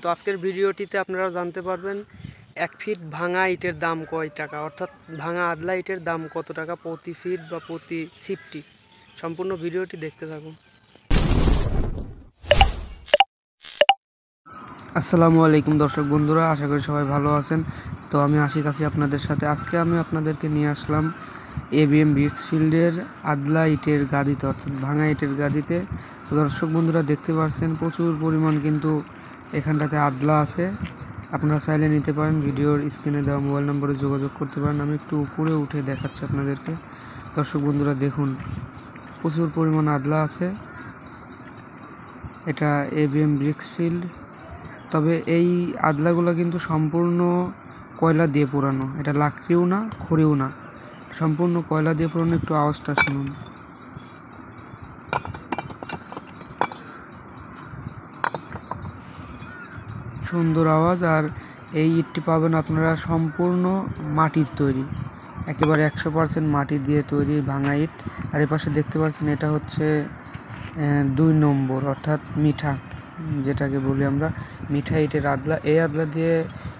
তো আজকের ভিডিওটিতে আপনারা জানতে পারবেন 1 ফিট ভাঙা ইটের দাম কয় টাকা, অর্থাৎ ভাঙা আদলা ইটের দাম কত টাকা প্রতি ফিট বা প্রতি সিফটি। সম্পূর্ণ ভিডিওটি দেখতে থাকুন। আসসালামু আলাইকুম দর্শক বন্ধুরা, আশা করি সবাই ভালো আছেন। তো আমি আশিক আছি আপনাদের সাথে। আজকে আমি আপনাদেরকে নিয়ে আসলাম এবিএম ব্রিক্সফিল্ডের আদলা ইটের গাদিতে, অর্থাৎ ভাঙা ইটের গাদিতে। তো দর্শক বন্ধুরা দেখতে পাচ্ছেন প্রচুর পরিমাণ কিন্তু এখানটাতে আদলা আছে। আপনারা চাইলে নিতে পারেন, ভিডিওর স্ক্রিনে দেওয়া মোবাইল নম্বরে যোগাযোগ করতে পারেন। আমি একটু উপরে উঠে দেখাচ্ছি আপনাদেরকে। দর্শক বন্ধুরা দেখুন, প্রচুর পরিমাণ আদলা আছে। এটা এবিএম ব্রিক্সফিল্ড। তবে এই আদলাগুলো কিন্তু সম্পূর্ণ কয়লা দিয়ে পোড়ানো, এটা লাকড়িও না খড়িও না, সম্পূর্ণ কয়লা দিয়ে পোড়ানো। একটু আওয়াজটা শুনুন। সুন্দর আওয়াজ। আর এই ইটটি পাবেন আপনারা সম্পূর্ণ মাটির তৈরি, একেবারে 100% মাটি দিয়ে তৈরি ভাঙা ইট। আর এ পাশে দেখতে পাচ্ছেন এটা হচ্ছে 2 নম্বর, অর্থাৎ মিঠা, যেটাকে বলি আমরা মিঠা ইটের আদলা। এই আদলা দিয়ে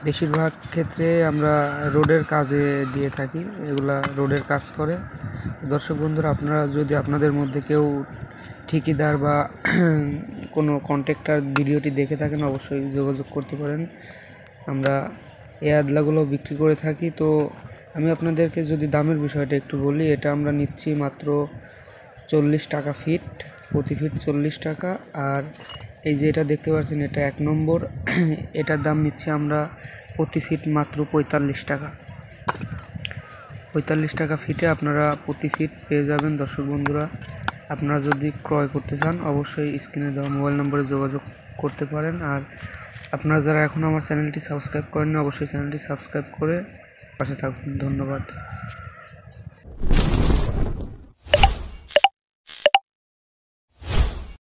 বেশিরভাগ ক্ষেত্রে আমরা রোডের কাজে দিয়ে থাকি, এগুলা রোডের কাজ করে। দর্শক বন্ধুরা, আপনারা যদি আপনাদের মধ্যে কেউ ঠিকাদার বা কোনো কন্ট্রাক্টর ভিডিওটি দেখে থাকেন, অবশ্যই যোগাযোগ করতে পারেন। আমরা এই আদলাগুলো বিক্রি করে থাকি। তো আমি আপনাদেরকে যদি দামের বিষয়টা একটু বলি, এটা আমরা নিচ্ছি মাত্র 40 টাকা ফিট, প্রতি ফিট 40 টাকা। আর এই যে এটা দেখতে পাচ্ছেন, এটা 1 নম্বর, এটার দাম নিচ্ছি আমরা প্রতি ফিট মাত্র 45 টাকা। 45 টাকা ফিটে আপনারা প্রতি ফিট পেয়ে যাবেন। দর্শক বন্ধুরা, আপনারা যদি ক্রয় করতে চান অবশ্যই স্ক্রিনে দেওয়া মোবাইল নম্বরে যোগাযোগ করতে পারেন। আর আপনারা যারা এখন আমার চ্যানেলটি সাবস্ক্রাইব করেননি, অবশ্যই চ্যানেলটি সাবস্ক্রাইব করে পাশে থাকুন। ধন্যবাদ।